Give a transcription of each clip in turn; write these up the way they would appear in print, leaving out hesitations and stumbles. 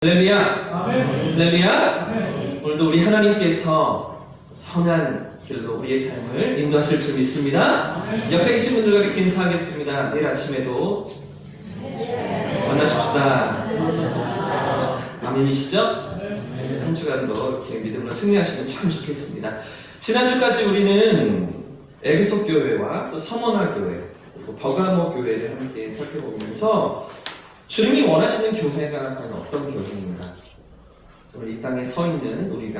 할렐루야! 아멘. 할렐루야! 아멘. 오늘도 우리 하나님께서 선한 길로 우리의 삶을 인도하실 줄 믿습니다. 아멘. 옆에 계신 분들과 이렇게 인사하겠습니다. 내일 아침에도 만나십시다. 아멘이시죠? 네, 한 주간도 이렇게 믿음으로 승리하시면 참 좋겠습니다. 지난주까지 우리는 에베소 교회와 또 서머나 교회, 그리고 버가모 교회를 함께 살펴보면서 주님이 원하시는 교회가 과연 어떤 교회인가? 오늘 이 땅에 서 있는 우리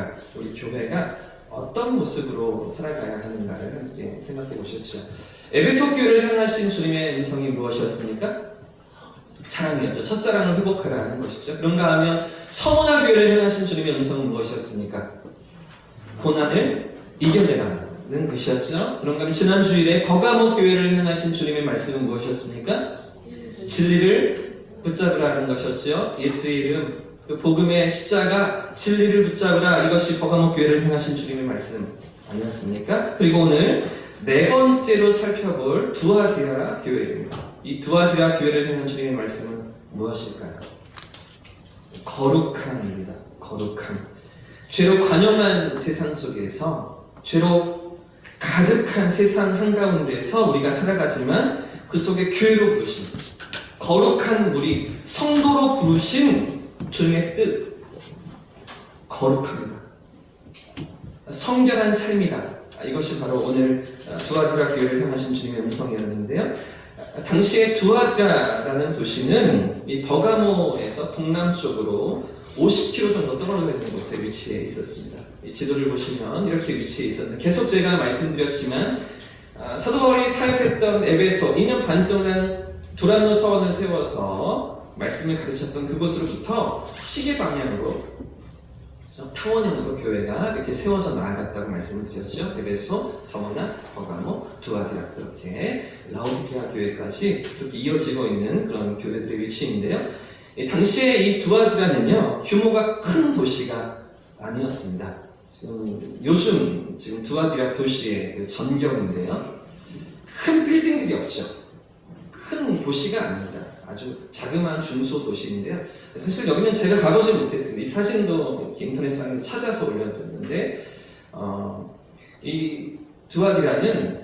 교회가 어떤 모습으로 살아가야 하는가를 함께 생각해 보셨죠. 에베소 교회를 향하신 주님의 음성이 무엇이었습니까? 사랑이었죠. 첫사랑을 회복하라는 것이죠. 그런가 하면 서머나 교회를 향하신 주님의 음성은 무엇이었습니까? 고난을 이겨내라는 것이었죠. 그런가 하면 지난 주일에 버가모 교회를 향하신 주님의 말씀은 무엇이었습니까? 진리를 붙잡으라는 것이었죠. 예수의 이름, 그 복음의 십자가, 진리를 붙잡으라. 이것이 버가모 교회를 향하신 주님의 말씀 아니었습니까? 그리고 오늘 네 번째로 살펴볼 두아디라 교회입니다. 이 두아디라 교회를 향한 주님의 말씀은 무엇일까요? 거룩함입니다. 거룩함. 죄로 관영한 세상 속에서, 죄로 가득한 세상 한가운데서 우리가 살아가지만 그 속에 교회로 부르신 거룩한 무리, 성도로 부르신 주님의 뜻, 거룩합니다. 성결한 삶이다. 이것이 바로 오늘 두아디라 교회를 향하신 주님의 음성이었는데요. 당시에 두아디라라는 도시는 이 버가모에서 동남쪽으로 50km 정도 떨어져 있는 곳에 위치해 있었습니다. 이 지도를 보시면 이렇게 위치해 있었는데, 계속 제가 말씀드렸지만 사도 바울이 사역했던 에베소 2년 반 동안 두란노 서원을 세워서 말씀을 가르쳤던 그곳으로부터 시계 방향으로 타원형으로 교회가 이렇게 세워져 나아갔다고 말씀을 드렸죠. 에베소, 서머나, 버가모, 두아디라, 그렇게 라오디게아 교회까지 그렇게 이어지고 있는 그런 교회들의 위치인데요. 당시에 이 두아디라는요, 규모가 큰 도시가 아니었습니다. 요즘 두아디라 도시의 전경인데요, 큰 빌딩들이 없죠. 큰 도시가 아닙니다. 아주 자그마한 중소도시인데요. 사실 여기는 제가 가보지 못했습니다. 이 사진도 인터넷상에서 찾아서 올려드렸는데, 이 두아디라는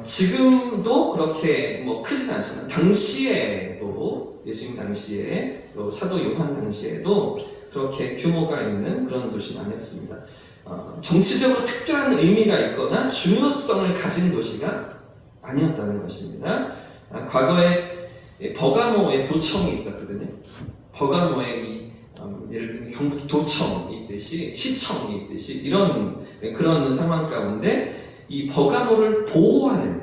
지금도 그렇게 크진 않지만 당시에도, 예수님 당시에, 또 사도 요한 당시에도 그렇게 규모가 있는 그런 도시는 아니었습니다. 정치적으로 특별한 의미가 있거나 중요성을 가진 도시가 아니었다는 것입니다. 과거에 버가모에 도청이 있었거든요. 버가모에 예를 들면 경북 도청이 있듯이, 시청이 있듯이, 그런 상황 가운데 이 버가모를 보호하는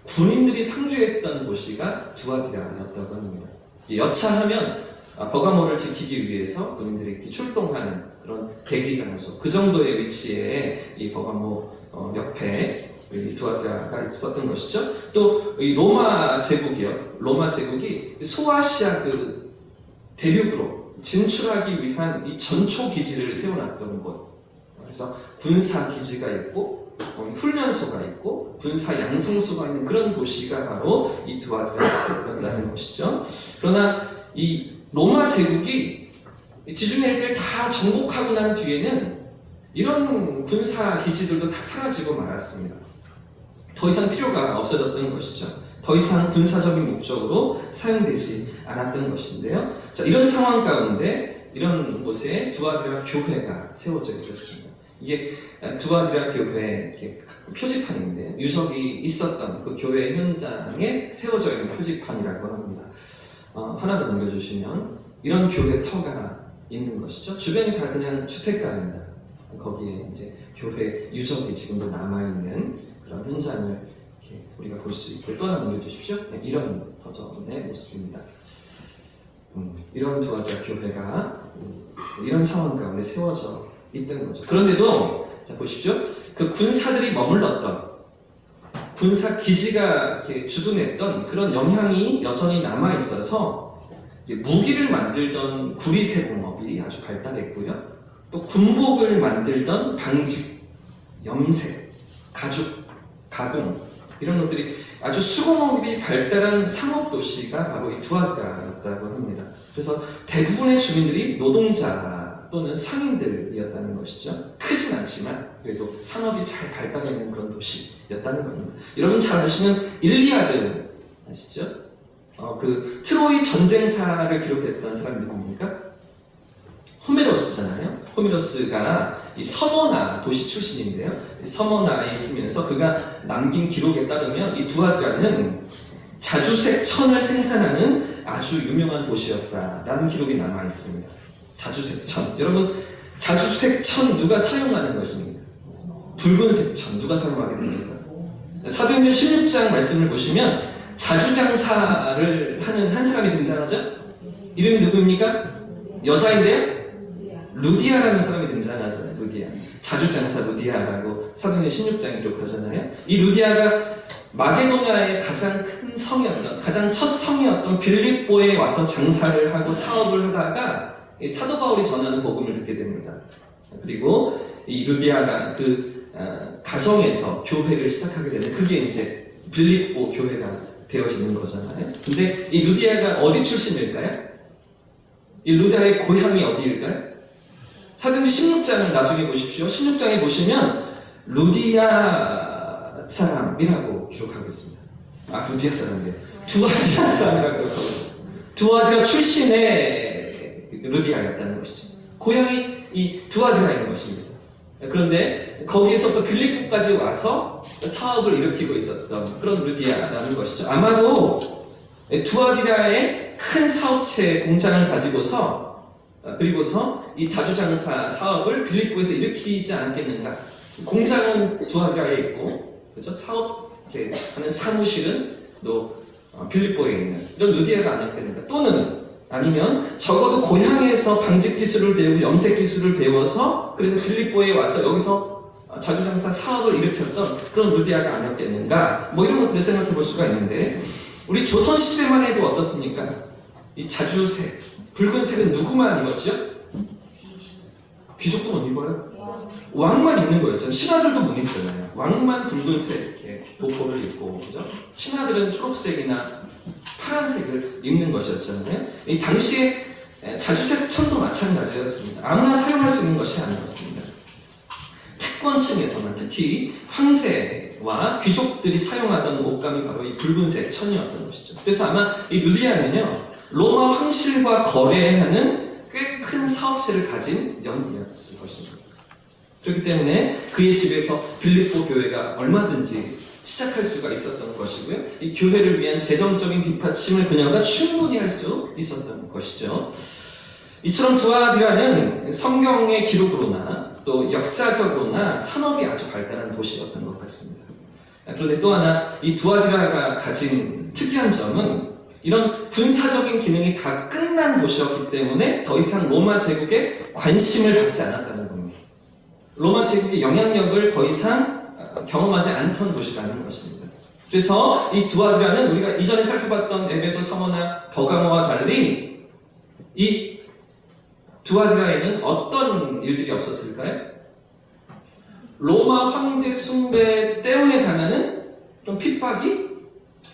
군인들이 상주했던 도시가 두아디라였다고 합니다. 여차하면 버가모를 지키기 위해서 군인들이 이렇게 출동하는 그런 대기 장소, 그 정도의 위치에 이 버가모 옆에 두아디라가 있었던 것이죠. 또 이 로마 제국이요. 로마 제국이 소아시아 그 대륙으로 진출하기 위한 이 전초 기지를 세워놨던 곳. 그래서 군사 기지가 있고, 훈련소가 있고, 군사 양성소가 있는 그런 도시가 바로 이 두아디라였다는 것이죠. 그러나 이 로마 제국이 지중해 일대를 다 정복하고 난 뒤에는 이런 군사 기지들도 다 사라지고 말았습니다. 더 이상 필요가 없어졌던 것이죠. 더 이상 군사적인 목적으로 사용되지 않았던 것인데요. 자, 이런 상황 가운데 이런 곳에 두아디라 교회가 세워져 있었습니다. 이게 두아디라 교회 표지판인데, 유적이 있었던 그 교회 현장에 세워져 있는 표지판이라고 합니다. 하나 더 넘겨주시면 이런 교회 터가 있는 것이죠. 주변이 다 그냥 주택가입니다. 거기에 이제 교회 유적이 지금도 남아있는 그런 현장을 이렇게 우리가 볼 수 있고, 또 하나 넘겨주십시오. 네, 이런 버전의 모습입니다. 이런 두아디라 교회가 이런 상황 가운데 세워져 있던 거죠. 그런데도 자 보십시오. 그 군사들이 머물렀던, 군사 기지가 이렇게 주둔했던 그런 영향이 여전히 남아 있어서 이제 무기를 만들던 구리세공업이 아주 발달했고요. 또 군복을 만들던 방직, 염색, 가죽, 가공, 이런 것들이 아주 수공업이 발달한 상업도시가 바로 이 두아디라였다고 합니다. 그래서 대부분의 주민들이 노동자 또는 상인들이었다는 것이죠. 크진 않지만 그래도 산업이 잘 발달해 있는 그런 도시였다는 겁니다. 여러분 잘 아시는 일리아드 아시죠? 그 트로이 전쟁사를 기록했던 사람이 누굽니까? 호메로스잖아요. 호메로스가 이 서머나 도시 출신인데요. 이 서머나에 있으면서 그가 남긴 기록에 따르면 이 두아드라는 자주색 천을 생산하는 아주 유명한 도시였다라는 기록이 남아 있습니다. 자주색 천. 여러분, 자주색 천 누가 사용하는 것입니까? 붉은색 천 누가 사용하게 됩니까? 사도행전 16장 말씀을 보시면 자주장사를 하는 한 사람이 등장하죠? 이름이 누구입니까? 여자인데요? 루디아라는 사람이 등장하잖아요. 루디아. 자주장사 루디아라고 사도행전 16장에 기록하잖아요. 이 루디아가 마게도냐의 가장 큰 성이었던, 가장 첫 성이었던 빌립보에 와서 장사를 하고 사업을 하다가 이 사도 바울이 전하는 복음을 듣게 됩니다. 그리고 이 루디아가 그 가정에서 교회를 시작하게 되는, 그게 이제 빌립보 교회가 되어지는 거잖아요. 근데 이 루디아가 어디 출신일까요? 이 루디아의 고향이 어디일까요? 사도행전 16장을 나중에 보십시오. 16장에 보시면 루디아 사람이라고 기록하고 있습니다. 루디아 사람이에요. 두아디라 사람이라고 기록하고 있습니다. 두아디라 출신의 루디아였다는 것이죠. 고향이 이 두아디라인 것입니다. 그런데 거기에서 또 빌립보까지 와서 사업을 일으키고 있었던 그런 루디아라는 것이죠. 아마도 두아디라의 큰 사업체 공장을 가지고서 그리고서 이 자주장사 사업을 빌립보에서 일으키지 않았겠는가. 공장은 두아디라에 있고, 그렇죠? 사업 이렇게 하는 사무실은 또 빌립보에 있는 이런 루디아가 아니었겠는가. 또는 아니면 적어도 고향에서 방직 기술을 배우고 염색 기술을 배워서 그래서 빌립보에 와서 여기서 자주장사 사업을 일으켰던 그런 루디아가 아니었겠는가. 뭐 이런 것들을 생각해 볼 수가 있는데, 우리 조선시대만 해도 어떻습니까? 이 자주색, 붉은색은 누구만 입었죠? 귀족도 못 입어요? 왕만 입는 거였죠. 신하들도 못 입잖아요. 왕만 붉은색 이렇게 도포를 입고, 그죠? 신하들은 초록색이나 파란색을 입는 것이었잖아요. 이 당시에 자주색 천도 마찬가지였습니다. 아무나 사용할 수 있는 것이 아니었습니다. 특권층에서만, 특히 황제와 귀족들이 사용하던 옷감이 바로 이 붉은색 천이었던 것이죠. 그래서 아마 이 루디아는요, 로마 황실과 거래하는 꽤 큰 사업체를 가진 연이었을 것입니다. 그렇기 때문에 그의 집에서 빌립보 교회가 얼마든지 시작할 수가 있었던 것이고요. 이 교회를 위한 재정적인 뒷받침을 그녀가 충분히 할 수 있었던 것이죠. 이처럼 두아디라는 성경의 기록으로나 또 역사적으로나 산업이 아주 발달한 도시였던 것 같습니다. 그런데 또 하나 이 두아디라가 가진 특이한 점은 이런 군사적인 기능이 다 끝난 도시였기 때문에 더 이상 로마 제국에 관심을 받지 않았다는 겁니다. 로마 제국의 영향력을 더 이상 경험하지 않던 도시라는 것입니다. 그래서 이 두아디라는 우리가 이전에 살펴봤던 에베소, 서머나, 버가모와 달리 이 두아디라에는 어떤 일들이 없었을까요? 로마 황제 숭배 때문에 당하는 그런 핍박이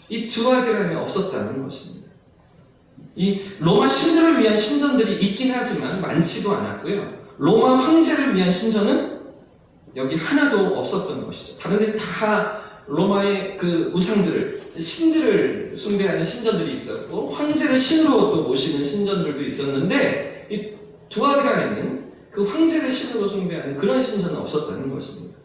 이 두아디라에 없었다는 것입니다. 이 로마 신들을 위한 신전들이 있긴 하지만 많지도 않았고요. 로마 황제를 위한 신전은 여기 하나도 없었던 것이죠. 다른 데 다 로마의 그 우상들을, 신들을 숭배하는 신전들이 있었고, 황제를 신으로 또 모시는 신전들도 있었는데, 이 두아디라에는 그 황제를 신으로 숭배하는 그런 신전은 없었다는 것입니다.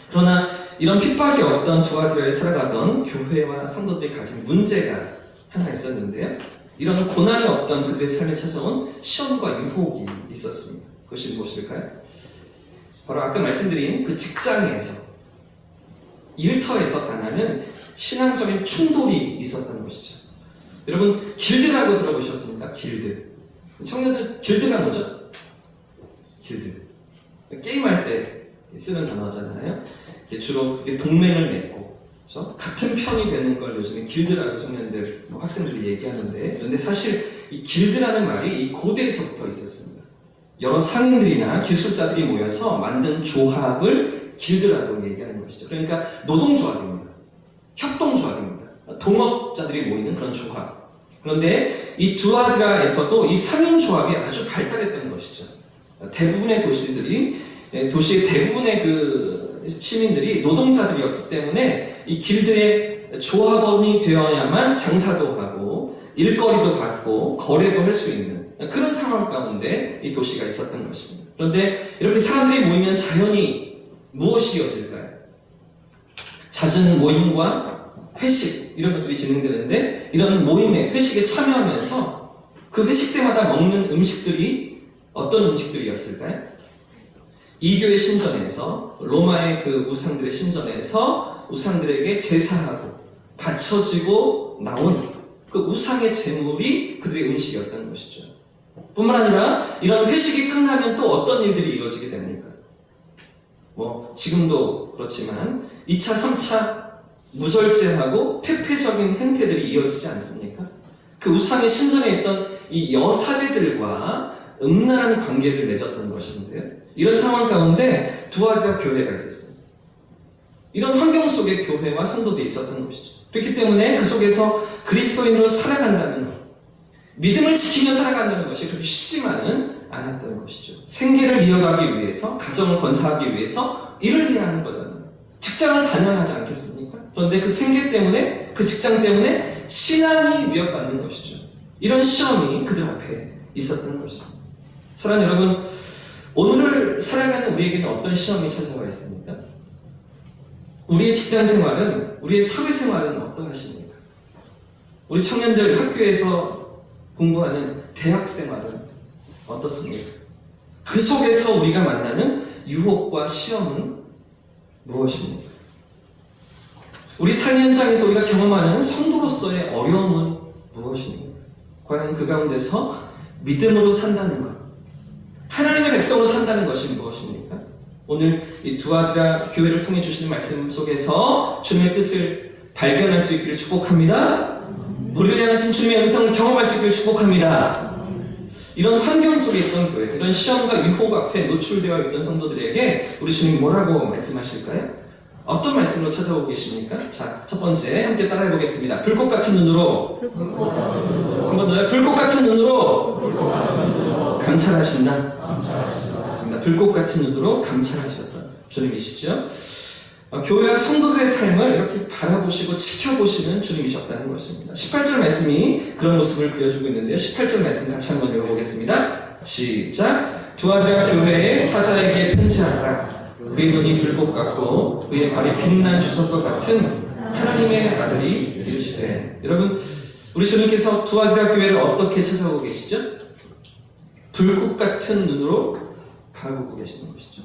그러나 이런 핍박이 없던 두아디라에 살아가던 교회와 성도들이 가진 문제가 하나 있었는데요. 이런 고난이 없던 그들의 삶에 찾아온 시험과 유혹이 있었습니다. 그것이 무엇일까요? 바로 아까 말씀드린 그 직장에서, 일터에서 당하는 신앙적인 충돌이 있었던 것이죠. 여러분, 길드라고 들어보셨습니까? 길드. 청년들, 길드가 뭐죠? 길드. 게임할 때 쓰는 단어잖아요. 주로 동맹을 맺고, 그렇죠? 같은 편이 되는 걸 요즘에 길드라고 청년들, 학생들이 얘기하는데, 그런데 사실 이 길드라는 말이 이 고대에서부터 있었습니다. 여러 상인들이나 기술자들이 모여서 만든 조합을 길드라고 얘기하는 것이죠. 그러니까 노동조합입니다. 협동조합입니다. 동업자들이 모이는 그런 조합. 그런데 이 두아드라에서도 이 3인 조합이 아주 발달했던 것이죠. 대부분의 도시의 대부분의 그 시민들이 노동자들이었기 때문에 이 길드의 조합원이 되어야만 장사도 하고 일거리도 받고 거래도 할 수 있는 그런 상황 가운데 이 도시가 있었던 것입니다. 그런데 이렇게 사람들이 모이면 자연히 무엇이 이어질까요? 잦은 모임과 회식 이런 것들이 진행되는데 이런 모임에 회식에 참여하면서 그 회식 때마다 먹는 음식들이 어떤 음식들이었을까요? 이교의 신전에서 로마의 그 우상들의 신전에서 우상들에게 제사하고 바쳐지고 나온 그 우상의 제물이 그들의 음식이었던 것이죠. 뿐만 아니라 이런 회식이 끝나면 또 어떤 일들이 이어지게 됩니까? 지금도 그렇지만 2차, 3차 무절제하고 퇴폐적인 행태들이 이어지지 않습니까? 그 우상의 신전에 있던 이 여사제들과 음란한 관계를 맺었던 것인데요. 이런 상황 가운데 두아드라 교회가 있었습니다. 이런 환경 속에 교회와 성도들이 있었던 것이죠. 그렇기 때문에 그 속에서 그리스도인으로 살아간다는 것, 믿음을 지키며 살아간다는 것이 그렇게 쉽지만은 않았던 것이죠. 생계를 이어가기 위해서, 가정을 건사하기 위해서 일을 해야 하는 거잖아요. 직장을 다녀야 하지 않겠습니까? 그런데 그 생계 때문에, 그 직장 때문에 신앙이 위협받는 것이죠. 이런 시험이 그들 앞에 있었던 것입니다. 사랑하는 여러분, 오늘을 살아가는 우리에게는 어떤 시험이 찾아와 있습니까? 우리의 직장 생활은, 우리의 사회 생활은 어떠하십니까? 우리 청년들 학교에서 공부하는 대학 생활은 어떻습니까? 그 속에서 우리가 만나는 유혹과 시험은 무엇입니까? 우리 삶 현장에서 우리가 경험하는 성도로서의 어려움은 무엇입니까? 과연 그 가운데서 믿음으로 산다는 것, 하나님의 백성으로 산다는 것이 무엇입니까? 오늘 이 두아드라 교회를 통해 주시는 말씀 속에서 주님의 뜻을 발견할 수 있기를 축복합니다. 우리를 향하신 주님의 음성을 경험할 수 있기를 축복합니다. 이런 환경 속에 있던 교회, 이런 시험과 유혹 앞에 노출되어 있던 성도들에게 우리 주님 뭐라고 말씀하실까요? 어떤 말씀으로 찾아오고 계십니까? 자, 첫 번째 함께 따라해 보겠습니다. 불꽃 같은 눈으로, 한 번 더요. 불꽃 같은 눈으로 감찰하신다. 맞습니다. 불꽃 같은 눈으로 감찰하셨던 주님이시죠. 교회와 성도들의 삶을 이렇게 바라보시고 지켜보시는 주님이셨다는 것입니다. 18절 말씀이 그런 모습을 그려주고 있는데요. 18절 말씀 같이 한번 읽어보겠습니다. 시작. 두아드라 교회의 사자에게 편지하라. 그의 눈이 불꽃 같고 그의 발이 빛난 주석과 같은 하나님의 아들이 이르시되. 여러분, 우리 주님께서 두아드라 교회를 어떻게 찾아오고 계시죠? 불꽃 같은 눈으로 바라보고 계시는 것이죠.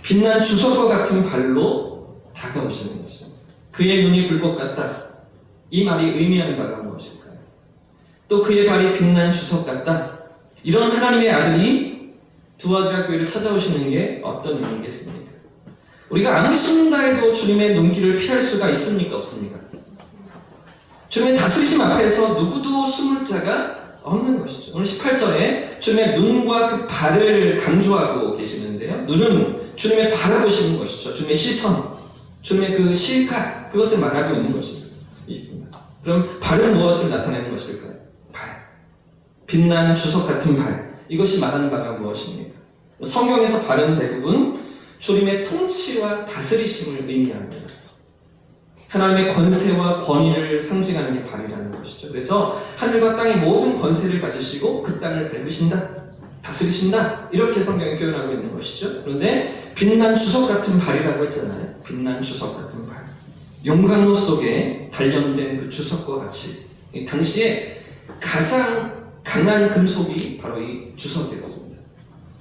빛난 주석과 같은 발로 다가오시는 것입니다. 그의 눈이 불꽃 같다. 이 말이 의미하는 바가 무엇일까요? 또 그의 발이 빛난 주석 같다. 이런 하나님의 아들이 두아드라 교회를 찾아오시는 게 어떤 의미겠습니까? 우리가 아무리 숨는다 해도 주님의 눈길을 피할 수가 있습니까? 없습니까? 주님의 다스리심 앞에서 누구도 숨을 자가 없는 것이죠. 오늘 18절에 주님의 눈과 그 발을 강조하고 계시는데요. 눈은 주님의 바라보시는 것이죠. 주님의 시선, 주님의 그 시각, 그것을 말하고 있는 것입니다. 그럼 발은 무엇을 나타내는 것일까요? 발. 빛난 주석 같은 발. 이것이 말하는 바가 무엇입니까? 성경에서 발은 대부분 주님의 통치와 다스리심을 의미합니다. 하나님의 권세와 권위를 상징하는 게 발이라는 것이죠. 그래서 하늘과 땅의 모든 권세를 가지시고 그 땅을 밟으신다, 다스리신다, 이렇게 성경이 표현하고 있는 것이죠. 그런데 빛난 주석 같은 발이라고 했잖아요. 빛난 주석 같은 발. 용광로 속에 단련된 그 주석과 같이 당시에 가장 강한 금속이 바로 이 주석이었습니다.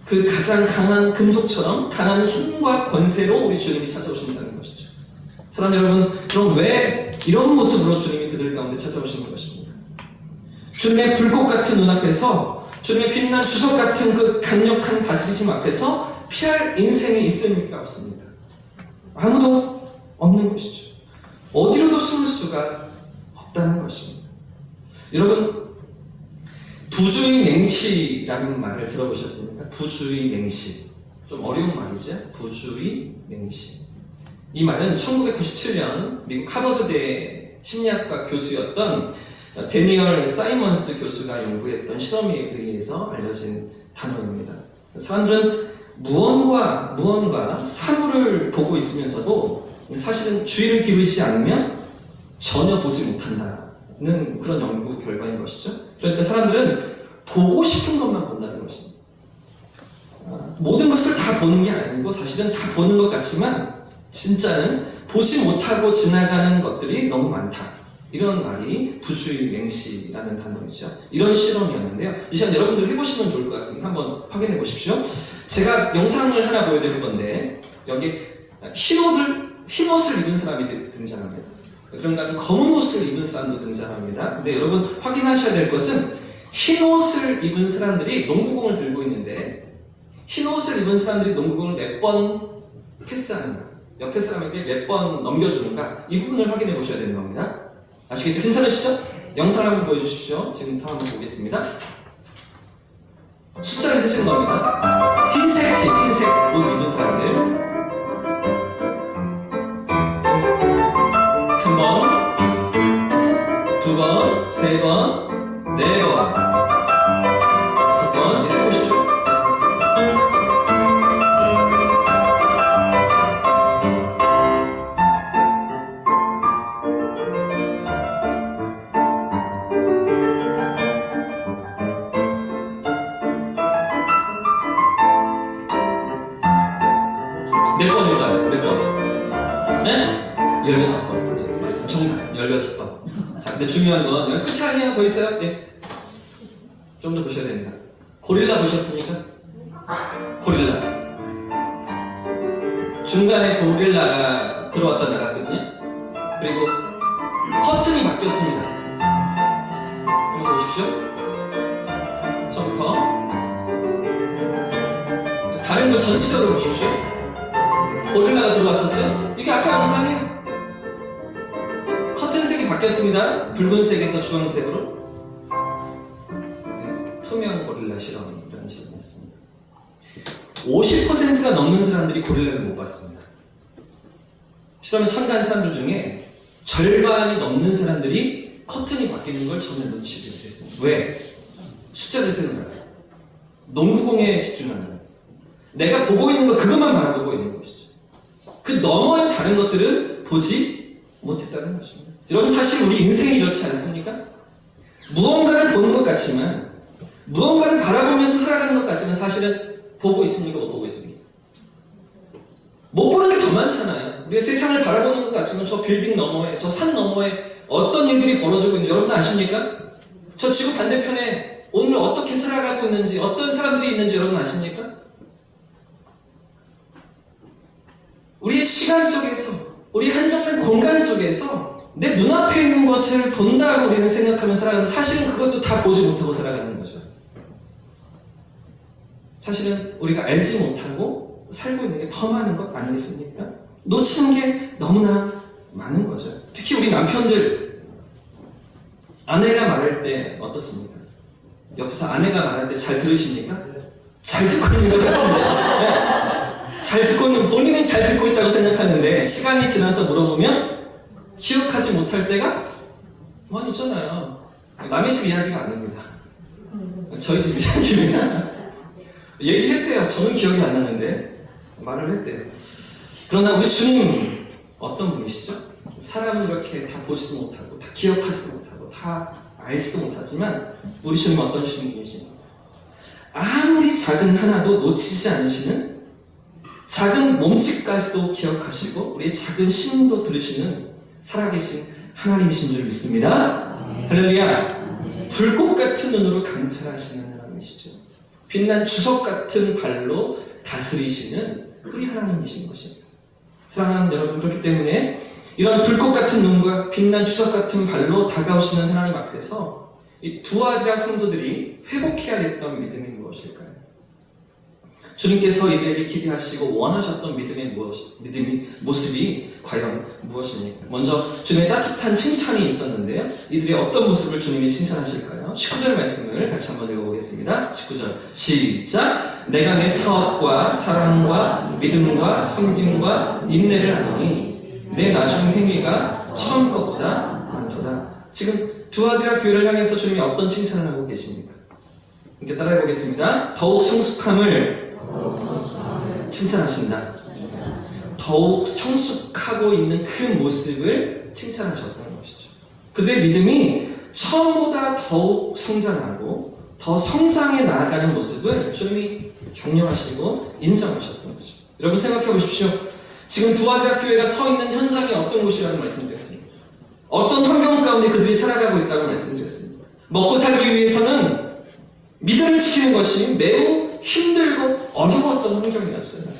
그 가장 강한 금속처럼 강한 힘과 권세로 우리 주님이 찾아오신다는 것이죠. 사랑하는 여러분, 그럼 왜 이런 모습으로 주님이 그들 가운데 찾아오시는 것입니까? 주님의 불꽃 같은 눈앞에서, 주님의 빛난 주석 같은 그 강력한 다스리심 앞에서 피할 인생이 있습니까? 없습니까? 아무도 없는 것이죠. 어디로도 숨을 수가 없다는 것입니다. 여러분, 부주의 맹시라는 말을 들어보셨습니까? 부주의 맹시. 좀 어려운 말이죠. 부주의 맹시. 이 말은 1997년 미국 하버드대 심리학과 교수였던 데니얼 사이먼스 교수가 연구했던 실험에 의해서 알려진 단어입니다. 사람들은 무언가 사물을 보고 있으면서도 사실은 주의를 기울이지 않으면 전혀 보지 못한다는 그런 연구 결과인 것이죠. 그러니까 사람들은 보고 싶은 것만 본다는 것입니다. 모든 것을 다 보는 게 아니고 사실은 다 보는 것 같지만 진짜는 보지 못하고 지나가는 것들이 너무 많다. 이런 말이 부주의맹시라는 단어이죠. 이런 실험이었는데요. 이 시간 여러분들 해보시면 좋을 것 같습니다. 한번 확인해 보십시오. 제가 영상을 하나 보여드릴 건데 여기 흰 옷을 입은 사람이 등장합니다. 그런가 검은 옷을 입은 사람도 등장합니다. 근데 여러분 확인하셔야 될 것은 흰 옷을 입은 사람들이 농구공을 들고 있는데 흰 옷을 입은 사람들이 농구공을 몇 번 패스하는가, 옆에 사람에게 몇 번 넘겨주는가, 이 부분을 확인해 보셔야 되는 겁니다. 아시겠죠? 괜찮으시죠? 영상 한번 보여주십시오. 지금부터 한번 보겠습니다. 숫자를 세시는 겁니다. 흰색 옷 입은 사람들. 한 번, 두 번, 세 번, 네 번, 다섯 번, 이제 세보십시오. 몇 번일까요? 몇 번? 네? 16번. 네, 맞습니다. 정답. 16번. 자, 근데 중요한 건, 여기 끝이 아니에요. 더 있어요? 네. 좀 더 보셔야 됩니다. 고릴라 보셨습니까? 고릴라. 중간에 고릴라가 들어왔다 나갔거든요. 그리고 커튼이 바뀌었습니다. 한번 보십시오. 처음부터. 다른 걸 전체적으로 보십시오. 고릴라가 들어왔었죠? 이게 아까 영상이에요. 커튼색이 바뀌었습니다. 붉은색에서 주황색으로. 네, 투명 고릴라 실험이라는 실험이었습니다. 50%가 넘는 사람들이 고릴라를 못 봤습니다. 실험에 참가한 사람들 중에 절반이 넘는 사람들이 커튼이 바뀌는 걸 전혀 놓치지 못했습니다. 왜? 숫자를 세는 거예요. 농구공에 집중하는 거예요. 내가 보고 있는 거 그것만 바라보고 있는 것이죠. 그 너머의 다른 것들은 보지 못했다는 것입니다. 여러분 사실 우리 인생이 이렇지 않습니까? 무언가를 보는 것 같지만 무언가를 바라보면서 살아가는 것 같지만 사실은 보고 있습니까? 못 보고 있습니까? 못 보는 게 더 많잖아요. 우리가 세상을 바라보는 것 같지만 저 빌딩 너머에, 저 산 너머에 어떤 일들이 벌어지고 있는지 여러분 아십니까? 저 지구 반대편에 오늘 어떻게 살아가고 있는지, 어떤 사람들이 있는지 여러분 아십니까? 우리의 시간 속에서, 우리 한정된 공간 속에서 내 눈앞에 있는 것을 본다고 우리는 생각하며 살아가는데 사실은 그것도 다 보지 못하고 살아가는 거죠. 사실은 우리가 알지 못하고 살고 있는 게 더 많은 것 아니겠습니까? 놓치는 게 너무나 많은 거죠. 특히 우리 남편들, 아내가 말할 때 어떻습니까? 옆에서 아내가 말할 때 잘 들으십니까? 잘 듣고 있는 것 같은데. 네. 잘 듣고 있는, 본인은 잘 듣고 있다고 생각하는데 시간이 지나서 물어보면 기억하지 못할 때가 많이 있잖아요. 남의 집 이야기가 아닙니다. 저희 집 이야기입니다. 얘기했대요. 저는 기억이 안 나는데 말을 했대요. 그러나 우리 주님 어떤 분이시죠? 사람은 이렇게 다 보지도 못하고 다 기억하지도 못하고 다 알지도 못하지만 우리 주님은 어떤 분이십니까? 아무리 작은 하나도 놓치지 않으시는, 작은 몸짓까지도 기억하시고 우리의 작은 심도 들으시는 살아계신 하나님이신 줄 믿습니다. 할렐루야. 불꽃 같은 눈으로 감찰하시는 하나님이시죠. 빛난 주석 같은 발로 다스리시는 우리 하나님이신 것입니다. 사랑하는 여러분, 그렇기 때문에 이런 불꽃 같은 눈과 빛난 주석 같은 발로 다가오시는 하나님 앞에서 이 두아디라 성도들이 회복해야 됐던 믿음이 무엇일까요? 주님께서 이들에게 기대하시고 원하셨던 믿음의 모습이 과연 무엇입니까? 먼저 주님의 따뜻한 칭찬이 있었는데요. 이들의 어떤 모습을 주님이 칭찬하실까요? 19절 말씀을 같이 한번 읽어보겠습니다. 19절 시작. 내가 내 사업과 사랑과 믿음과 섬김과 인내를 아노니 내 나중 행위가 처음 것보다 많도다. 지금 두아드라 교회를 향해서 주님이 어떤 칭찬을 하고 계십니까? 이렇게 따라해 보겠습니다. 더욱 성숙함을 칭찬하신다. 더욱 성숙하고 있는 그 모습을 칭찬하셨다는 것이죠. 그들의 믿음이 처음보다 더욱 성장하고 더 성장해 나아가는 모습을 주님이 격려하시고 인정하셨던 거죠. 여러분 생각해 보십시오. 지금 두아드라 교회가 서 있는 현장이 어떤 곳이라는 말씀드렸습니다. 어떤 환경 가운데 그들이 살아가고 있다고 말씀드렸습니다. 먹고 살기 위해서는 믿음을 지키는 것이 매우 힘들고 어려웠던 환경이었어요.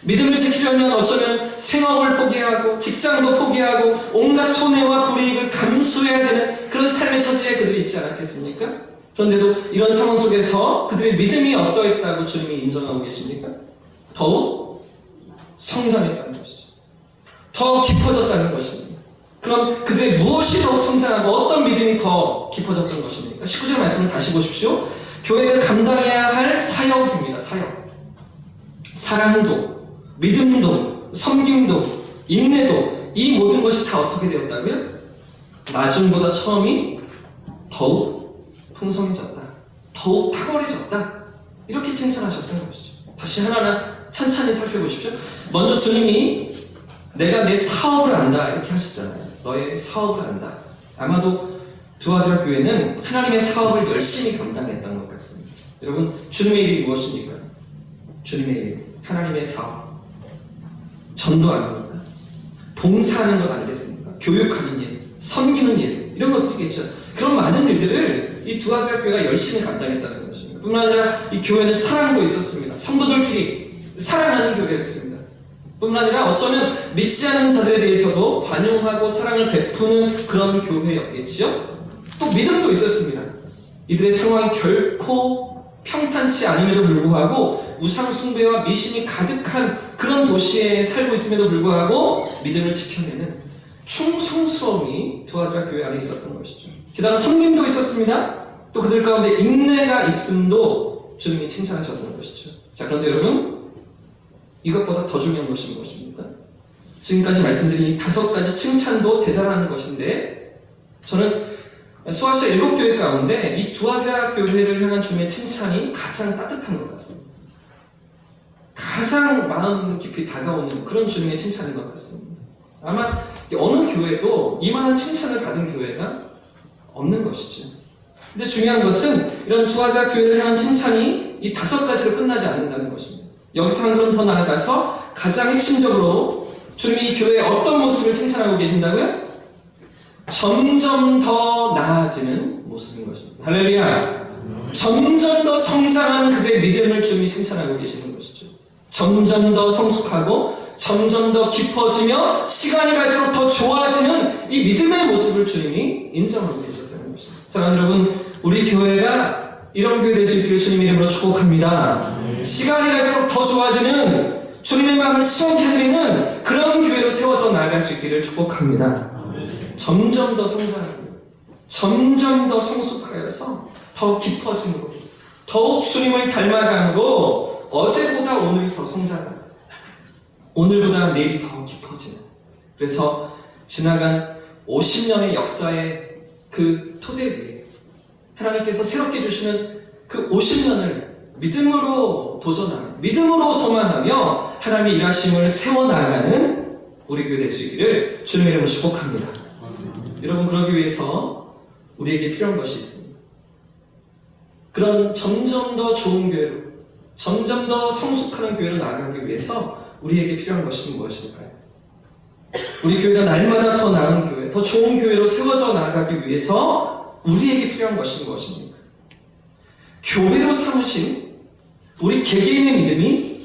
믿음을 지키려면 어쩌면 생업을 포기하고 직장도 포기하고 온갖 손해와 불이익을 감수해야 되는 그런 삶의 처지에 그들이 있지 않았겠습니까? 그런데도 이런 상황 속에서 그들의 믿음이 어떠했다고 주님이 인정하고 계십니까? 더욱 성장했다는 것이죠. 더 깊어졌다는 것입니다. 그럼 그들의 무엇이 더욱 성장하고 어떤 믿음이 더 깊어졌던 것입니까? 19절 말씀을 다시 보십시오. 교회가 감당해야 할 사역입니다. 사역. 사랑도, 믿음도, 섬김도, 인내도, 이 모든 것이 다 어떻게 되었다고요? 나중보다 처음이 더욱 풍성해졌다. 더욱 탁월해졌다. 이렇게 칭찬하셨던 것이죠. 다시 하나하나 천천히 살펴보십시오. 먼저 주님이 내가 내 사업을 안다 이렇게 하시잖아요. 너의 사업을 안다. 아마도 두아드라 교회는 하나님의 사업을 열심히 감당했던 것 같습니다. 여러분 주님의 일이 무엇입니까? 주님의 일, 하나님의 사업. 전도하는 겁니까? 봉사하는 것 아니겠습니까? 교육하는 일, 섬기는 일, 이런 것들이겠죠. 그런 많은 일들을 이 두아드라 교회가 열심히 감당했다는 것입니다. 뿐만 아니라 이 교회는 사랑도 있었습니다. 성도들끼리 사랑하는 교회였습니다. 뿐만 아니라 어쩌면 믿지 않는 자들에 대해서도 관용하고 사랑을 베푸는 그런 교회였겠지요. 또 믿음도 있었습니다. 이들의 상황이 결코 평탄치 않음에도 불구하고 우상 숭배와 미신이 가득한 그런 도시에 살고 있음에도 불구하고 믿음을 지켜내는 충성스러움이 두아드라 교회 안에 있었던 것이죠. 게다가 섬김도 있었습니다. 또 그들 가운데 인내가 있음도 주님이 칭찬하셨던 것이죠. 자, 그런데 여러분 이것보다 더 중요한 것이 무엇입니까? 지금까지 말씀드린 이 5가지 칭찬도 대단한 것인데 저는 소아시아 7교회 가운데 이 두아드라 교회를 향한 주님의 칭찬이 가장 따뜻한 것 같습니다. 가장 마음 깊이 다가오는 그런 주님의 칭찬인 것 같습니다. 아마 어느 교회도 이만한 칭찬을 받은 교회가 없는 것이죠. 근데 중요한 것은 이런 두아드라 교회를 향한 칭찬이 이 5가지로 끝나지 않는다는 것입니다. 여기서 한 걸음 더 나아가서 가장 핵심적으로 주님이 이 교회의 어떤 모습을 칭찬하고 계신다고요? 점점 더 나아지는 모습인 것입니다. 할렐루야! 점점 더 성장하는 그들의 믿음을 주님이 칭찬하고 계시는 것이죠. 점점 더 성숙하고 점점 더 깊어지며 시간이 갈수록 더 좋아지는 이 믿음의 모습을 주님이 인정하고 계셨다는 것입니다. 사랑하는 여러분, 우리 교회가 이런 교회 될 수 있기를 주님 이름으로 축복합니다. 시간이 갈수록 더 좋아지는 주님의 마음을 시원케 해드리는 그런 교회로 세워져 나아갈 수 있기를 축복합니다. 점점 더 성장하고 점점 더 성숙하여서 더 깊어짐으로 더욱 주님을 닮아감으로 어제보다 오늘이 더 성장하고 오늘보다 내일이 더 깊어지는, 그래서 지나간 50년의 역사의 그 토대 위에 하나님께서 새롭게 주시는 그 50년을 믿음으로 도전하며 믿음으로 소망하며 하나님의 일하심을 세워나가는 우리 교회 될 수 있기를 주님의 이름으로 축복합니다. 여러분, 그러기 위해서 우리에게 필요한 것이 있습니다. 그런 점점 더 좋은 교회로, 점점 더 성숙하는 교회로 나아가기 위해서 우리에게 필요한 것이 무엇일까요? 우리 교회가 날마다 더 나은 교회, 더 좋은 교회로 세워져 나아가기 위해서 우리에게 필요한 것이 무엇입니까? 교회로 삼으신 우리 개개인의 믿음이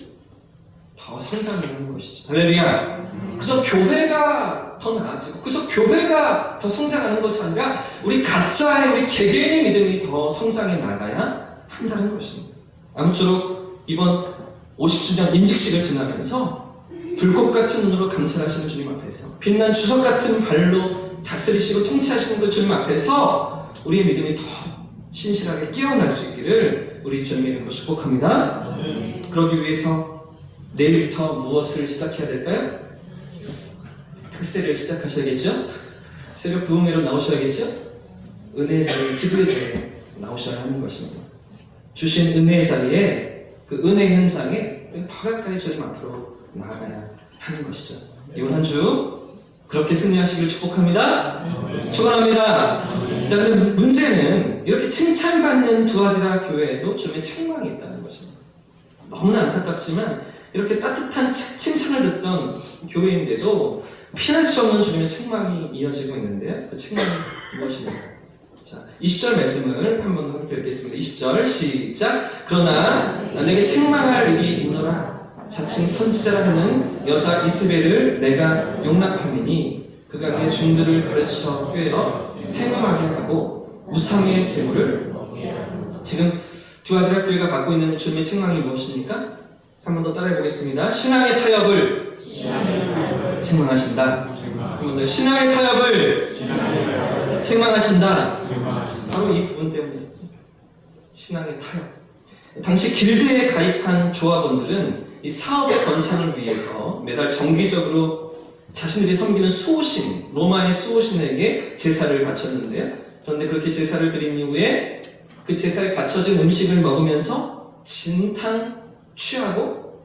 더 성장하는 것이죠. 할렐루야! 그저 교회가 더 나아지고 그저 교회가 더 성장하는 것이 아니라 우리 각자의 우리 개개인의 믿음이 더 성장해 나가야 한다는 것입니다. 아무쪼록 이번 50주년 임직식을 지나면서 불꽃 같은 눈으로 감찰하시는 주님 앞에서 빛난 주석 같은 발로 다스리시고 통치하시는 그 주님 앞에서 우리의 믿음이 더 신실하게 깨어날 수 있기를 우리 주님의 이름으로 축복합니다. 그러기 위해서 내일부터 무엇을 시작해야 될까요? 특세를 시작하셔야겠죠? 새벽 부흥회로 나오셔야겠죠? 은혜의 자리에, 기도의 자리에 나오셔야 하는 것입니다. 주신 은혜의 자리에, 그 은혜 현장에 더 가까이 주님 앞으로 나아가야 하는 것이죠. 이번 한 주 그렇게 승리하시길 축복합니다. 축원합니다. 자, 근데 문제는 이렇게 칭찬받는 두아디라 교회에도 주님의 책망이 있다는 것입니다. 너무나 안타깝지만 이렇게 따뜻한 칭찬을 듣던 교회인데도 피할 수 없는 주님의 책망이 이어지고 있는데요. 그 책망이 무엇입니까? 자, 20절 말씀을 한번 함께 읽겠습니다. 20절 시작. 그러나 내게 책망할 일이 있노라. 자칭 선지자라 하는 여자 이세벨을 내가 용납하매니 그가 내 종들을 가르쳐 꿰어 행음하게 하고 우상의 제물을. 지금 두아디라 교회가 받고 있는 주님의 책망이 무엇입니까? 한 번 더 따라해 보겠습니다. 신앙의 타협을 책망하신다. 한 번 더. 신앙의 타협을 책망하신다. 바로 이 부분 때문이었습니다. 신앙의 타협. 당시 길드에 가입한 조합원들은 이 사업의 번창을 위해서 매달 정기적으로 자신들이 섬기는 수호신, 로마의 수호신에게 제사를 바쳤는데요. 그런데 그렇게 제사를 드린 이후에 그 제사에 바쳐진 음식을 먹으면서 진탕 취하고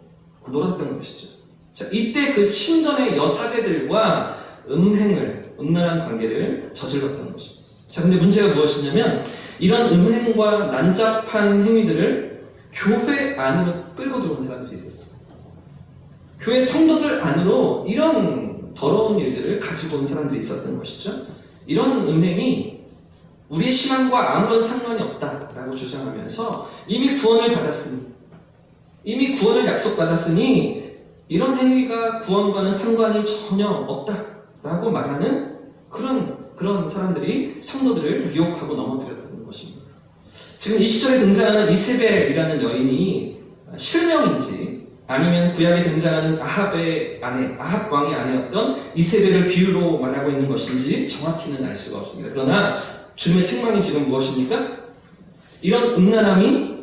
놀았던 것이죠. 자, 이때 그 신전의 여사제들과 음란한 관계를 저질렀던 것입니다. 자, 근데 문제가 무엇이냐면 이런 음행과 난잡한 행위들을 교회 안으로 끌고 들어온 사람들이 있었어요. 교회 성도들 안으로 이런 더러운 일들을 가지고 온 사람들이 있었던 것이죠. 이런 음행이 우리의 신앙과 아무런 상관이 없다라고 주장하면서 이미 구원을 받았으니, 이미 구원을 약속받았으니 이런 행위가 구원과는 상관이 전혀 없다라고 말하는 그런 사람들이 성도들을 유혹하고 넘어뜨렸던 것입니다. 지금 20절에 등장하는 이세벨이라는 여인이 실명인지 아니면 구약에 등장하는 아합의 아내, 아합 왕의 아내였던 이세벨을 비유로 말하고 있는 것인지 정확히는 알 수가 없습니다. 그러나 주님의 책망이 지금 무엇입니까? 이런 음란함이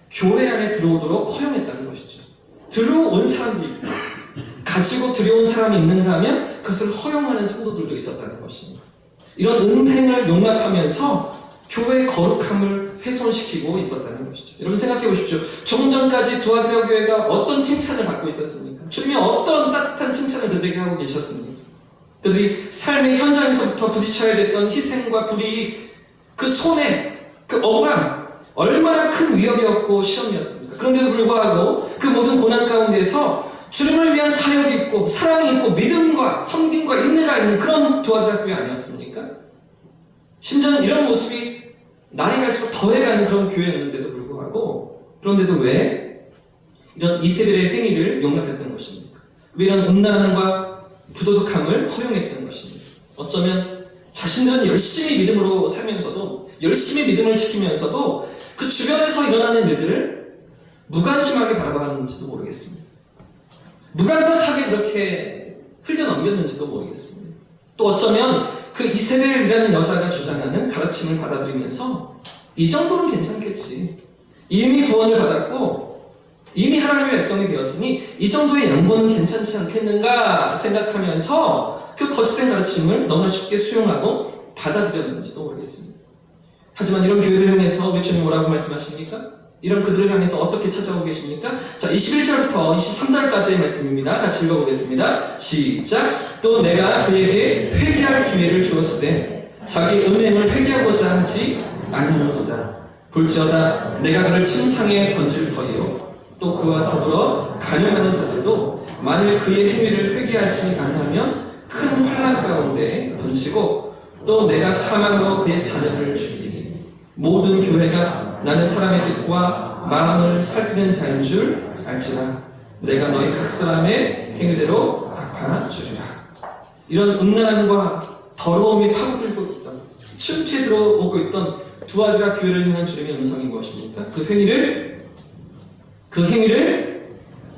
교회 안에 들어오도록 허용했다는 것이죠. 들어온 사람들이 가지고 들여온 사람이 있는가 하면 그것을 허용하는 성도들도 있었다는 것입니다. 이런 음행을 용납하면서 교회의 거룩함을 훼손시키고 있었다는 것이죠. 여러분 생각해 보십시오. 조금 전까지 두아디라 교회가 어떤 칭찬을 받고 있었습니까? 주님이 어떤 따뜻한 칭찬을 그들에게 하고 계셨습니까? 그들이 삶의 현장에서부터 부딪혀야 됐던 희생과 불이익, 그 손해, 그 억울함, 얼마나 큰 위협이었고 시험이었습니까? 그런데도 불구하고 그 모든 고난 가운데서 주님을 위한 사역이 있고 사랑이 있고 믿음과 섬김과 인내가 있는 그런 두아디라 교회 아니었습니까? 심지어는 이런 모습이 날이 갈수록 더해가는 그런 교회였는데도 불구하고, 그런데도 왜 이런 이세벨의 행위를 용납했던 것입니까? 왜 이런 음란함과 부도덕함을 허용했던 것입니까? 어쩌면 자신들은 열심히 믿음으로 살면서도, 열심히 믿음을 지키면서도 그 주변에서 일어나는 일들을 무관심하게 바라봤는지도 모르겠습니다. 무감각하게 그렇게 흘려넘겼는지도 모르겠습니다. 또 어쩌면 그 이세벨이라는 여자가 주장하는 가르침을 받아들이면서 이 정도는 괜찮겠지, 이미 구원을 받았고 이미 하나님의 백성이 되었으니 이 정도의 양보는 괜찮지 않겠는가 생각하면서 그 거짓된 가르침을 너무나 쉽게 수용하고 받아들였는지도 모르겠습니다. 하지만 이런 교회를 향해서 우리 주님 뭐라고 말씀하십니까? 이런 그들을 향해서 어떻게 찾아오고 계십니까? 자, 21절부터 23절까지의 말씀입니다. 같이 읽어보겠습니다. 시작. 또 내가 그에게 회개할 기회를 주었으되 자기 음행을 회개하고자 하지 아니하노도다. 볼지어다 내가 그를 침상에 던질 터이요 또 그와 더불어 간용하는 자들도 만일 그의 행위를 회개하지 아니하면 큰 환난 가운데 던지고 또 내가 사망으로 그의 자녀를 죽이리니 모든 교회가 나는 사람의 뜻과 마음을 살피는 자인 줄 알지라. 내가 너희 각 사람의 행위대로 갚아주리라. 이런 음란함과 더러움이 파고들고 있던, 침투에 들어오고 있던 두아디라 교회를 향한 주님의 음성이 무엇입니까? 그 행위를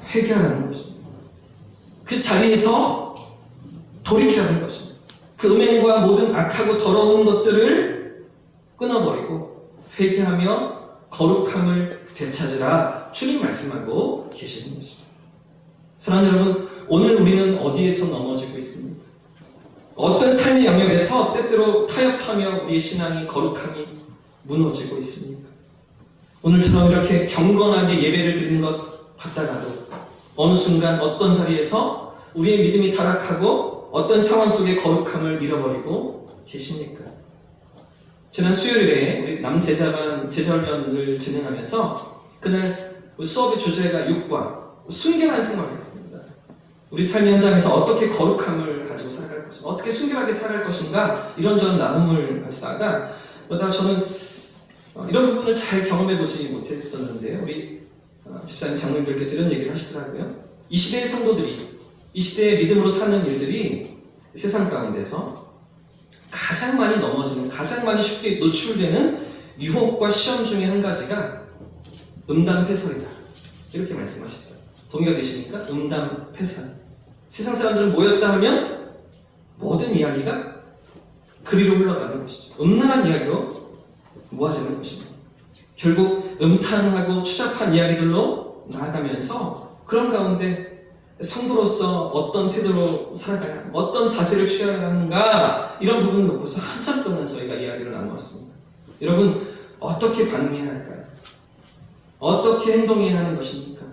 회개하라는 것입니다. 그 자리에서 돌이키라는 것입니다. 그 음행과 모든 악하고 더러운 것들을 끊어버리고 회개하며 거룩함을 되찾으라 주님 말씀하고 계시는 것입니다. 사랑하는 여러분, 오늘 우리는 어디에서 넘어지고 있습니까? 어떤 삶의 영역에서 때때로 타협하며 우리의 신앙이 거룩함이 무너지고 있습니까? 오늘처럼 이렇게 경건하게 예배를 드리는 것 같다가도 어느 순간 어떤 자리에서 우리의 믿음이 타락하고 어떤 상황 속에 거룩함을 잃어버리고 계십니까? 지난 수요일에 우리 남제자반 제절면을 진행하면서 그날 수업의 주제가 육과 순결한 생활을 했습니다. 우리 삶의 현장에서 어떻게 거룩함을 가지고 살아갈 것인가, 어떻게 순결하게 살아갈 것인가 이런저런 나눔을 가지다가 그러다 저는 이런 부분을 잘 경험해보지 못했었는데 우리 집사님 장로님들께서 이런 얘기를 하시더라고요. 이 시대의 성도들이, 이 시대의 믿음으로 사는 일들이 세상 가운데서 가장 많이 넘어지는, 가장 많이 쉽게 노출되는 유혹과 시험 중에 한 가지가 음담패설이다. 이렇게 말씀하시더라고요. 동의가 되십니까? 음담패설. 세상 사람들은 모였다 하면 모든 이야기가 그리로 흘러가는 것이죠. 음란한 이야기로 모아지는 것입니다. 결국 음탕하고 추잡한 이야기들로 나아가면서 그런 가운데 성도로서 어떤 태도로 살아가야, 어떤 자세를 취해야 하는가 이런 부분을 놓고서 한참 동안 저희가 이야기를 나누었습니다. 여러분 어떻게 반응해야 할까요? 어떻게 행동해야 하는 것입니까?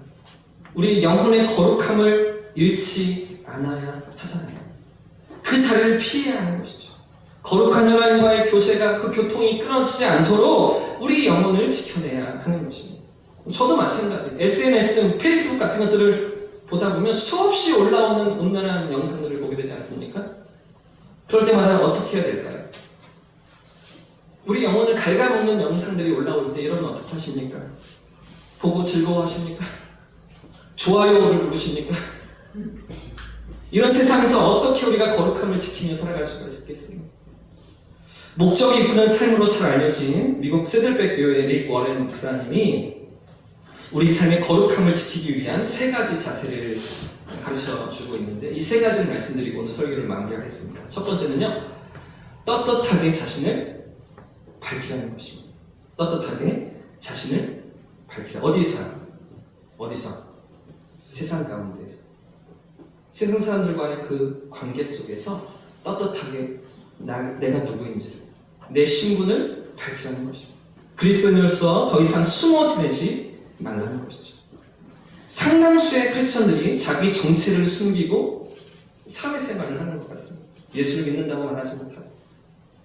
우리 영혼의 거룩함을 잃지 않아야 하잖아요. 그 자리를 피해야 하는 것이죠. 거룩한 하나님과의 교제가 그 교통이 끊어지지 않도록 우리 영혼을 지켜내야 하는 것입니다. 저도 마찬가지예요. SNS, 페이스북 같은 것들을 보다 보면 수없이 올라오는 음란한 영상들을 보게 되지 않습니까? 그럴 때마다 어떻게 해야 될까요? 우리 영혼을 갉아먹는 영상들이 올라올 때 여러분 어떻게 하십니까? 보고 즐거워하십니까? 좋아요를 누르십니까? 이런 세상에서 어떻게 우리가 거룩함을 지키며 살아갈 수가 있겠습니까? 목적이 이끄는 삶으로 잘 알려진 미국 세들백 교회의 릭 워렌 목사님이 우리 삶의 거룩함을 지키기 위한 세 가지 자세를 가르쳐주고 있는데 이 세 가지를 말씀드리고 오늘 설교를 마무리하겠습니다. 첫 번째는요, 떳떳하게 자신을 밝히라는 것입니다. 떳떳하게 자신을 밝히라. 어디서? 세상 가운데에서. 세상 사람들과의 그 관계 속에서 떳떳하게 내가 누구인지를, 내 신분을 밝히라는 것입니다. 그리스도인으로서 더 이상 숨어 지내지 말라는 것이죠. 상당수의 크리스천들이 자기 정체를 숨기고 사회생활을 하는 것 같습니다. 예수를 믿는다고 말하지 못하고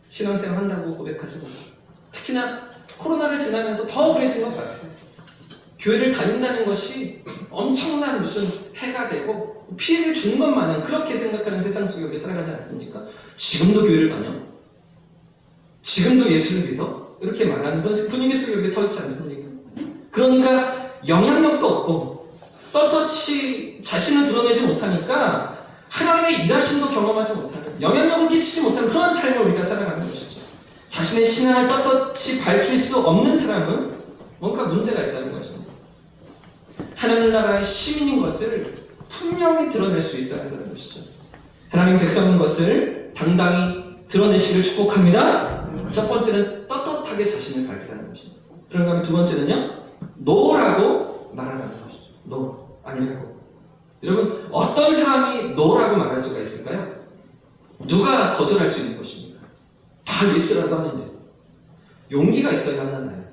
신앙생활 한다고 고백하지 못하고 특히나 코로나를 지나면서 더 그래진 것 같아요. 교회를 다닌다는 것이 엄청난 무슨 해가 되고 피해를 주는 것 마냥 그렇게 생각하는 세상 속에 우리 살아가지 않습니까? 지금도 교회를 다녀? 지금도 예수를 믿어? 이렇게 말하는 그런 분위기 속에 우리가 서 있지 않습니까? 그러니까 영향력도 없고 떳떳이 자신을 드러내지 못하니까 하나님의 일하심도 경험하지 못하는, 영향력을 끼치지 못하는 그런 삶을 우리가 살아가는 것이죠. 자신의 신앙을 떳떳이 밝힐 수 없는 사람은 뭔가 문제가 있다는 것입니다. 하나님 나라의 시민인 것을 분명히 드러낼 수 있어야 한다는 것이죠. 하나님 백성인 것을 당당히 드러내시기를 축복합니다. 첫 번째는 떳떳하게 자신을 밝히라는 것입니다. 그런가 하면 두 번째는요, 노라고 말하라는 것이죠. 노, 아니라고. 여러분, 어떤 사람이 노라고 말할 수가 있을까요? 누가 거절할 수 있는 것입니까? 다 예스라고 하는데 용기가 있어야 하잖아요.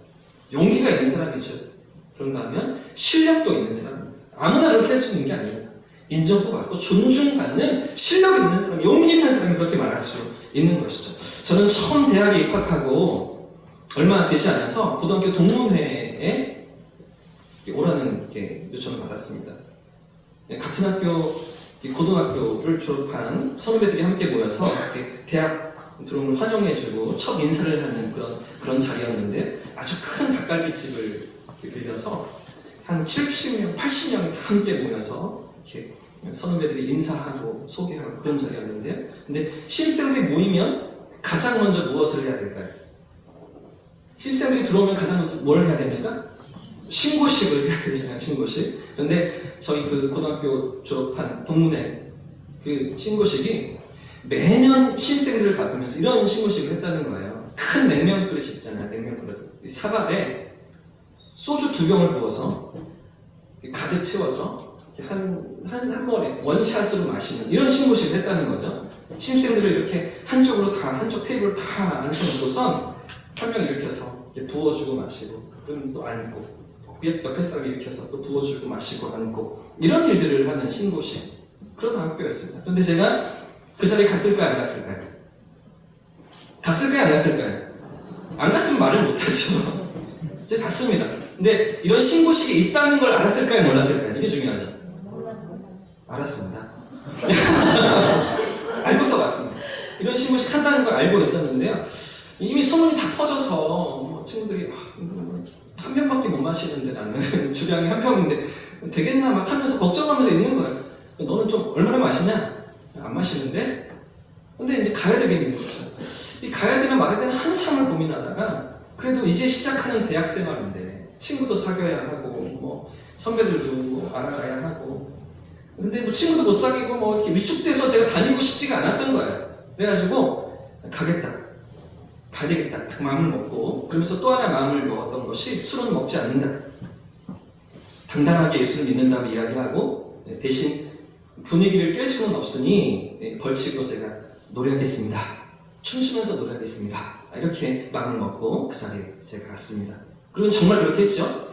용기가 있는 사람이죠. 그런가 하면 실력도 있는 사람입니다. 아무나 그렇게 할 수 있는 게 아닙니다. 인정도 받고 존중받는 실력 있는 사람, 용기 있는 사람이 그렇게 말할 수 있는 것이죠. 저는 처음 대학에 입학하고 얼마 되지 않아서 고등학교 동문회에 오라는 이렇게 요청을 받았습니다. 같은 학교, 고등학교를 졸업한 선후배들이 함께 모여서 이렇게 대학 들어오면 환영해주고 첫 인사를 하는 그런 자리였는데 아주 큰 닭갈비집을 빌려서 한 70명, 80명이 함께 모여서 이렇게 선후배들이 인사하고 소개하고 그런 자리였는데, 근데 신입생들이 모이면 가장 먼저 무엇을 해야 될까요? 신입생들이 들어오면 가장 먼저 뭘 해야 됩니까? 신고식을 해야 되잖아요, 신고식. 그런데 저희 그 고등학교 졸업한 동문회 그 신고식이 매년 신입생들을 받으면서 이런 신고식을 했다는 거예요. 큰 냉면 그릇이 있잖아요, 냉면 그릇. 사발에 소주 2병을 부어서 가득 채워서 한 번에 원샷으로 마시는 이런 신고식을 했다는 거죠. 신입생들을 이렇게 한쪽 테이블 다 앉혀놓고선 한 명 일으켜서 이렇게 부어주고 마시고, 그럼 또 앉고, 옆에 사람 일으켜서 또 부어주고 마시고 앉고, 이런 일들을 하는 신고식 그런 학교였습니다. 그런데 제가 그 자리에 갔을까요, 안 갔을까요? 갔을까요, 안 갔을까요? 안 갔으면 말을 못하죠. 제가 갔습니다. 근데 이런 신고식이 있다는 걸 알았을까요, 몰랐을까요? 이게 중요하죠. 알았습니다. 알고서 왔습니다. 이런 신고식 한다는 걸 알고 있었는데요. 이미 소문이 다 퍼져서 친구들이 한 병밖에 못 마시는데 나는 주량이 한 병인데 되겠나 막 하면서 걱정하면서 있는 거예요. 너는 좀 얼마나 마시냐? 안 마시는데? 근데 이제 가야 되겠는 거죠. 이 가야 되나 말아야 되나 한참을 고민하다가 그래도 이제 시작하는 대학 생활인데 친구도 사귀어야 하고 뭐 선배들도 뭐 알아가야 하고 근데 뭐 친구도 못 사귀고 뭐 이렇게 위축돼서 제가 다니고 싶지가 않았던 거예요. 그래가지고 가겠다. 가야 되겠다. 딱 마음을 먹고 그러면서 또 하나 마음을 먹었던 것이 술은 먹지 않는다. 당당하게 예수를 믿는다고 이야기하고 대신 분위기를 깰 수는 없으니 벌칙으로 제가 노래하겠습니다. 춤추면서 노래하겠습니다. 이렇게 마음을 먹고 그 자리에 제가 갔습니다. 그러면 정말 그렇게 했죠.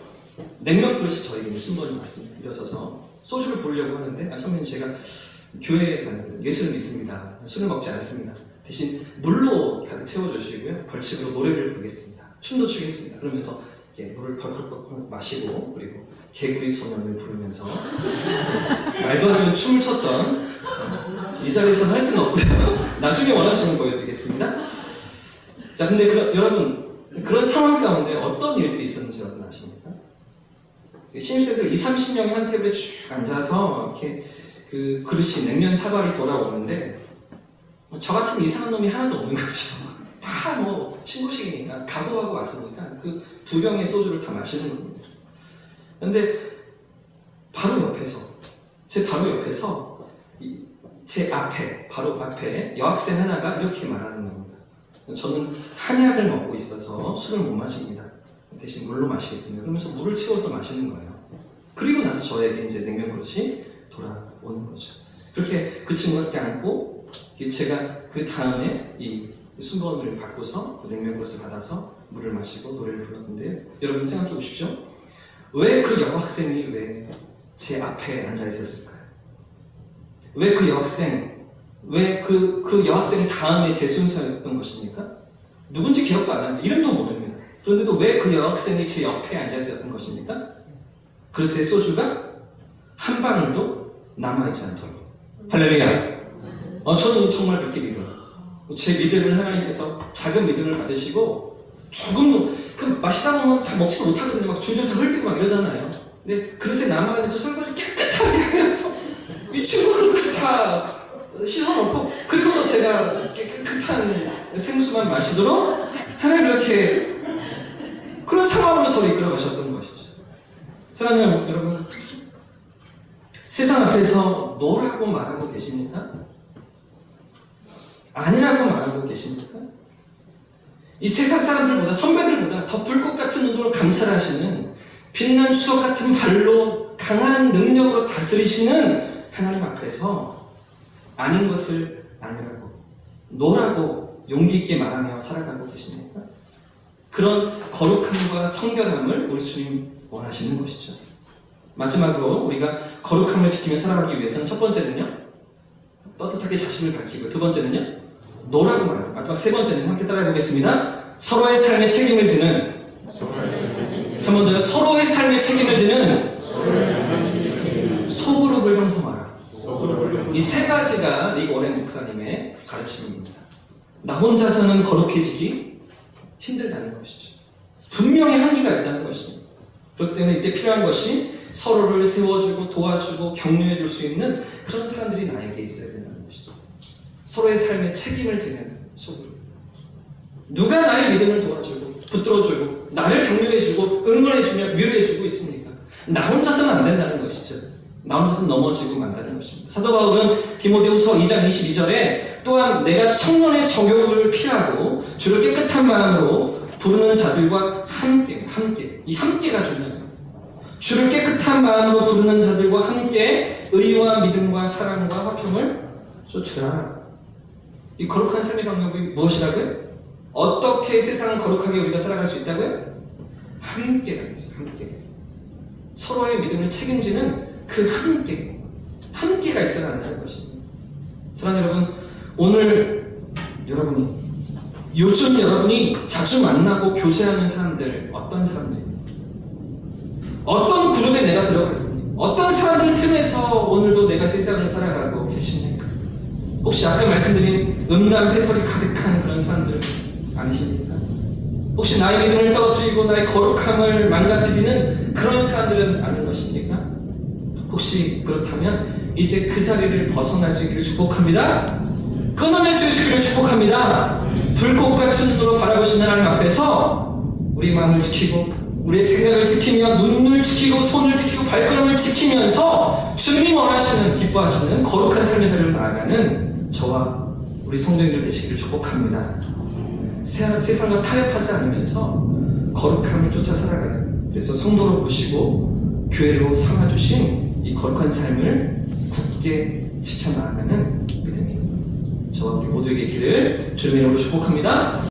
냉면 그릇이 저에게는 순번이 왔습니다. 일어서서 소주를 부으려고 하는데 선배님 제가 교회에 다니거든요. 예수를 믿습니다. 술을 먹지 않습니다. 대신 물로 가득 채워주시고요. 벌칙으로 노래를 부르겠습니다. 춤도 추겠습니다. 그러면서 물을 펄펄펄 마시고 그리고 개구리 소년을 부르면서 말도 안 되는 춤을 췄던 이 자리에서는 할 수는 없고요. 나중에 원하시면 보여드리겠습니다. 자, 근데 여러분 그런 상황 가운데 어떤 일들이 있었는지 여러분 아십니까? 신입생들 20-30명이 한 테이블에 쭉 앉아서 이렇게 그 그릇이 냉면 사발이 돌아오는데 저 같은 이상한 놈이 하나도 없는 거죠. 다 뭐 신고식이니까 각오하고 왔으니까 그 2병의 소주를 다 마시는 겁니다. 근데 바로 옆에서 제 앞에 바로 앞에 여학생 하나가 이렇게 말하는 겁니다. 저는 한약을 먹고 있어서 술을 못 마십니다. 대신 물로 마시겠습니다. 그러면서 물을 채워서 마시는 거예요. 그리고 나서 저에게 이제 냉면 그릇이 돌아오는 거죠. 그렇게 그 친구가 이렇게 앉고 제가 그 다음에 이 순번을 받고서 그 냉면 그릇을 받아서 물을 마시고 노래를 불렀는데 여러분 생각해 보십시오. 왜 그 여학생이 왜 제 앞에 앉아 있었을까요? 왜 그 여학생 다음에 제 순서였던 것입니까? 누군지 기억도 안 납니다. 이름도 모릅니다. 그런데도 왜 그 여학생이 제 옆에 앉아 있었던 것입니까? 그릇에 소주가 한 방울도 남아있지 않도록. 할렐루야. 저는 정말 그렇게 믿어요. 제 믿음을 하나님께서 작은 믿음을 받으시고 조금도 마시다 보면 다 먹지 못하거든요. 막 줄줄 다 흘리고 막 이러잖아요. 근데 그릇에 남아있는 그 설거지 깨끗하게 해서 이 친구가 그것을 다 씻어놓고 그리고서 제가 깨끗한 생수만 마시도록 하나님 그렇게 그런 상황으로 저를 이끌어 가셨던 것이죠. 사랑하는 여러분, 세상 앞에서 노라고 말하고 계십니까? 아니라고 말하고 계십니까? 이 세상 사람들보다 선배들보다 더 불꽃 같은 눈으로 감찰하시는 빛난 추석 같은 발로 강한 능력으로 다스리시는 하나님 앞에서 아닌 것을 아니라고 노라고 용기 있게 말하며 살아가고 계십니까? 그런 거룩함과 성결함을 우리 주님 원하시는 것이죠. 마지막으로 우리가 거룩함을 지키며 살아가기 위해서는 첫 번째는요, 떳떳하게 자신을 밝히고 두 번째는요, 노라고 말합니다. 마지막 세 번째는 함께 따라해 보겠습니다. 서로의 삶에 책임을 지는 한 번 더요. 서로의 삶에 책임을 지는 소그룹을 형성하라. 이 세 가지가 릭 워렌 목사님의 가르침입니다. 나 혼자서는 거룩해지기 힘들다는 것이죠. 분명히 한계가 있다는 것입니다. 그렇기 때문에 이때 필요한 것이 서로를 세워주고 도와주고 격려해줄 수 있는 그런 사람들이 나에게 있어야 된다는 것이죠. 서로의 삶에 책임을 지는 소그룹. 누가 나의 믿음을 도와주고 붙들어주고 나를 격려해주고 응원해주며 위로해주고 있습니까? 나 혼자서는 안 된다는 것이죠. 나 혼자서는 넘어지고 만다는 것입니다. 사도 바울은 디모데후서 2장 22절에 또한 내가 청년의 정욕을 피하고 주를 깨끗한 마음으로 부르는 자들과 함께 이 함께가 중요해요. 주를 깨끗한 마음으로 부르는 자들과 함께 의와 믿음과 사랑과 화평을 쫓으라. 이 거룩한 삶의 방법이 무엇이라고요? 어떻게 세상을 거룩하게 우리가 살아갈 수 있다고요? 함께가 있어요. 함께. 서로의 믿음을 책임지는 그 함께가 있어야 한다는 것입니다. 사랑하는 여러분, 오늘 요즘 여러분이 자주 만나고 교제하는 사람들, 어떤 사람들입니까? 어떤 그룹에 내가 들어가 있습니까? 어떤 사람들 틈에서 오늘도 내가 세상을 살아가고 계십니까? 혹시 아까 말씀드린 음담패설이 가득한 그런 사람들 아니십니까? 혹시 나의 믿음을 떨어뜨리고 나의 거룩함을 망가뜨리는 그런 사람들은 아닌 것입니까? 혹시 그렇다면 이제 그 자리를 벗어날 수 있기를 축복합니다. 끊어낼 수 있기를 축복합니다. 불꽃 같은 눈으로 바라보시는 하나님 앞에서 우리 마음을 지키고 우리의 생각을 지키며 눈을 지키고 손을 지키고 발걸음을 지키면서 주님이 원하시는 기뻐하시는 거룩한 삶의 자리로 나아가는 저와 우리 성도님들 되시기를 축복합니다. 세상과 타협하지 않으면서 거룩함을 쫓아 살아가는, 그래서 성도로 부르시고 교회로 삼아주신 이 거룩한 삶을 굳게 지켜나가는 믿음이 저와 우리 모두에게 있기를 주님의 이름으로 축복합니다.